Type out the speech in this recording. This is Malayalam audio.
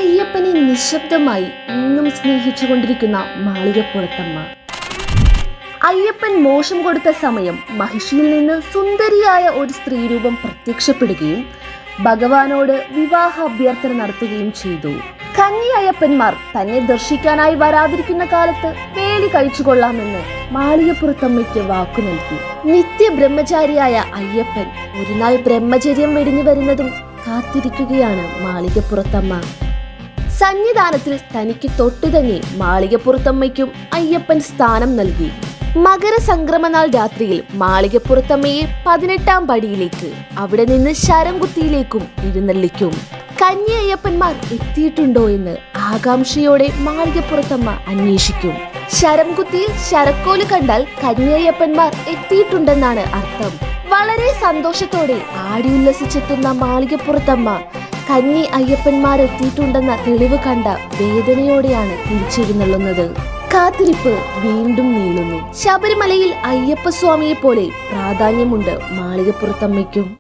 അയ്യപ്പനെ നിശബ്ദമായി ഇന്നും സ്നേഹിച്ചുകൊണ്ടിരിക്കുന്ന മാളികപ്പുറത്തമ്മ. അയ്യപ്പൻ മോശം കൊടുത്ത സമയം മഹിഷിയിൽ നിന്ന് സുന്ദരിയായ ഒരു സ്ത്രീരൂപം പ്രത്യക്ഷപ്പെടുകയും ഭഗവാനോട് വിവാഹ അഭ്യർത്ഥന നടത്തുകയും ചെയ്തു. കന്നി അയ്യപ്പന്മാർ തന്നെ ദർശിക്കാനായി വരാതിരിക്കുന്ന കാലത്ത് വേലി കഴിച്ചുകൊള്ളാമെന്ന് മാളികപ്പുറത്തമ്മയ്ക്ക് വാക്കു നൽകി. നിത്യ ബ്രഹ്മചാരിയായ അയ്യപ്പൻ ഒരു നാൾ ബ്രഹ്മചര്യം വെടിഞ്ഞു വരുന്നതും കാത്തിരിക്കുകയാണ് മാളികപ്പുറത്തമ്മ. സന്നിധാനത്തിൽ തനിക്ക് തൊട്ടുതന്നെ മാളികപ്പുറത്തമ്മയ്ക്കും അയ്യപ്പൻ സ്ഥാനം നൽകി. മകരസംക്രമനാൾ രാത്രിയിൽ മാളികപ്പുറത്തമ്മയെ 18-ാം പടിയിലേക്ക്, അവിടെ നിന്ന് ശരംകുത്തിയിലേക്കും എഴുന്നള്ളിക്കും. കന്നി അയ്യപ്പന്മാർ എത്തിയിട്ടുണ്ടോ എന്ന് ആകാംക്ഷയോടെ മാളികപ്പുറത്തമ്മ അന്വേഷിക്കും. ശരംകുത്തിയിൽ ശരക്കോല് കണ്ടാൽ കന്യയ്യപ്പന്മാർ എത്തിയിട്ടുണ്ടെന്നാണ് അർത്ഥം. വളരെ സന്തോഷത്തോടെ ആടിയുല്ലസിച്ചെത്തുന്ന മാളികപ്പുറത്തമ്മ കന്നി അയ്യപ്പന്മാരെത്തിയിട്ടുണ്ടെന്ന തെളിവ് കണ്ട വേദനയോടെയാണ് തിരിച്ചെഴുന്നള്ളുന്നത്. കാത്തിരിപ്പ് വീണ്ടും നീളുന്നു. ശബരിമലയിൽ അയ്യപ്പസ്വാമിയെ പോലെ പ്രാധാന്യമുണ്ട് മാളികപ്പുറത്തമ്മയ്ക്കും.